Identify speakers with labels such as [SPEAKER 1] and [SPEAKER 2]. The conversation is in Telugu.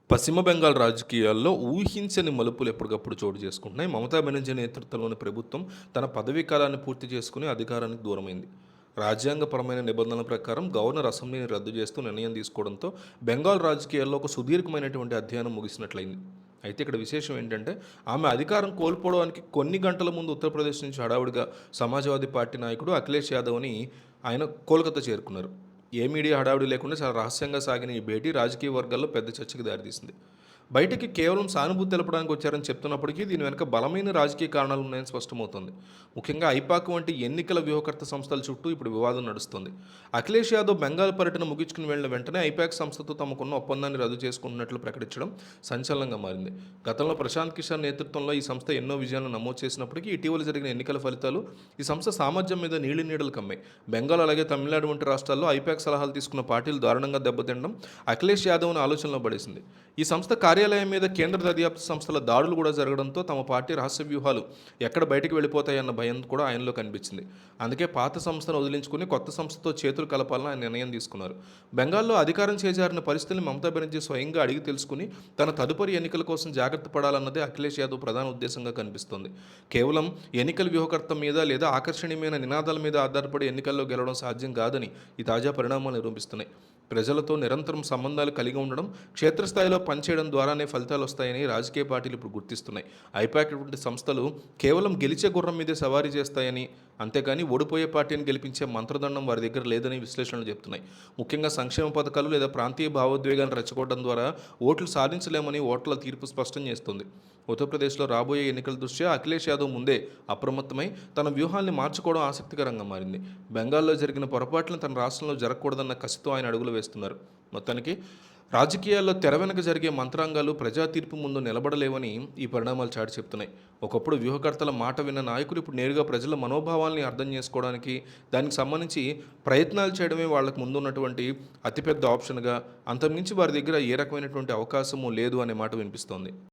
[SPEAKER 1] పశ్చిమ బెంగాల్ రాజకీయాల్లో ఊహించని మలుపులు ఎప్పటికప్పుడు చోటు చేసుకుంటున్నాయి. మమతా బెనర్జీ నేతృత్వంలోని ప్రభుత్వం తన పదవీ కాలాన్ని పూర్తి చేసుకుని అధికారానికి దూరమైంది. రాజ్యాంగపరమైన నిబంధనల ప్రకారం గవర్నర్ అసెంబ్లీని రద్దు చేస్తూ నిర్ణయం తీసుకోవడంతో బెంగాల్ రాజకీయాల్లో ఒక సుదీర్ఘమైనటువంటి అధ్యయనం ముగిసినట్లయింది. అయితే ఇక్కడ విశేషం ఏంటంటే ఆమె అధికారం కోల్పోవడానికి కొన్ని గంటల ముందు ఉత్తరప్రదేశ్ నుంచి హడావుడిగా సమాజ్వాదీ పార్టీ నాయకుడు అఖిలేష్ యాదవ్ని ఆయన కోల్కతా చేరుకున్నారు. ఏ మీడియా హడావిడి లేకుండా చాలా రహస్యంగా సాగిన ఈ భేటీ రాజకీయ వర్గాల్లో పెద్ద చర్చకు దారితీసింది. బయటికి కేవలం సానుభూతి తెలపడానికి వచ్చారని చెప్తున్నప్పటికీ దీని వెనుక బలమైన రాజకీయ కారణాలు ఉన్నాయని స్పష్టమవుతోంది. ముఖ్యంగా ఐపాక్ వంటి ఎన్నికల వ్యూహకర్త సంస్థల చుట్టూ ఇప్పుడు వివాదం నడుస్తుంది. అఖిలేష్ యాదవ్ బెంగాల్ పర్యటన ముగించుకుని వెళ్లిన వెంటనే ఐపాక్ సంస్థతో తమకున్న ఒప్పందాన్ని రద్దు చేసుకుంటున్నట్లు ప్రకటించడం సంచలనంగా మారింది. గతంలో ప్రశాంత్ కిషోర్ నేతృత్వంలో ఈ సంస్థ ఎన్నో విజయాలను నమోదు చేసినప్పటికీ ఇటీవల జరిగిన ఎన్నికల ఫలితాలు ఈ సంస్థ సామర్థ్యం మీద నీళ్లు కమ్మాయి. బెంగాల్ అలాగే తమిళనాడు వంటి రాష్ట్రాల్లో ఐపాక్ సలహాలు తీసుకున్న పార్టీలు దారుణంగా దెబ్బతినడం అఖిలేష్ యాదవ్ను ఆలోచనలో పడేసింది. ఈ సంస్థ కార్యాలయం మీద కేంద్ర దర్యాప్తు సంస్థల దాడులు కూడా జరగడంతో తమ పార్టీ రహస్య వ్యూహాలు ఎక్కడ బయటకు వెళ్ళిపోతాయన్న భయం కూడా ఆయనలో కనిపించింది. అందుకే పాత సంస్థను వదిలించుకుని కొత్త సంస్థతో చేతులు కలపాలని ఆయన నిర్ణయం తీసుకున్నారు. బెంగాల్లో అధికారం చేజారిన పరిస్థితుల్ని మమతా బెనర్జీ స్వయంగా అడిగి తెలుసుకుని తన తదుపరి ఎన్నికల కోసం జాగ్రత్త పడాలన్నదే అఖిలేష్ యాదవ్ ప్రధాన ఉద్దేశంగా కనిపిస్తోంది. కేవలం ఎన్నికల వ్యూహకర్త మీద లేదా ఆకర్షణీయమైన నినాదాల మీద ఆధారపడి ఎన్నికల్లో గెలవడం సాధ్యం కాదని ఈ తాజా పరిణామాలు నిరూపిస్తున్నాయి. ప్రజలతో నిరంతరం సంబంధాలు కలిగి ఉండడం, క్షేత్రస్థాయిలో పనిచేయడం ద్వారానే ఫలితాలు వస్తాయని రాజకీయ పార్టీలు ఇప్పుడు గుర్తిస్తున్నాయి. ఐపాక్ వంటి సంస్థలు కేవలం గెలిచే గుర్రం మీదే సవారీ చేస్తాయని, అంతేకాని ఓడిపోయే పార్టీని గెలిపించే మంత్రదండం వారి దగ్గర లేదని విశ్లేషణలు చెప్తున్నాయి. ముఖ్యంగా సంక్షేమ పథకాలు లేదా ప్రాంతీయ భావోద్వేగాన్ని రెచ్చగొట్టడం ద్వారా ఓట్లు సాధించలేమని ఓట్ల తీర్పు స్పష్టం చేస్తుంది. ఉత్తరప్రదేశ్లో రాబోయే ఎన్నికల దృష్ట్యా అఖిలేష్ యాదవ్ ముందే అప్రమత్తమై తన వ్యూహాల్ని మార్చుకోవడం ఆసక్తికరంగా మారింది. బెంగాల్లో జరిగిన పొరపాట్లను తన రాష్ట్రంలో జరగకూడదన్న కసితో ఆయన అడుగులు వేస్తున్నారు. మొత్తానికి రాజకీయాల్లో తెర వెనుక జరిగే మంత్రాంగాలు ప్రజా తీర్పు ముందు నిలబడలేవని ఈ పరిణామాలు చాటి చెప్తున్నాయి. ఒకప్పుడు వ్యూహకర్తల మాట విన్న నాయకులు ఇప్పుడు నేరుగా ప్రజల మనోభావాల్ని అర్థం చేసుకోవడానికి, దానికి సంబంధించి ప్రయత్నాలు చేయడమే వాళ్ళకు ముందున్నటువంటి అతిపెద్ద ఆప్షన్గా, అంతకుమించి వారి దగ్గర ఏ రకమైనటువంటి అవకాశము లేదు అనే మాట వినిపిస్తోంది.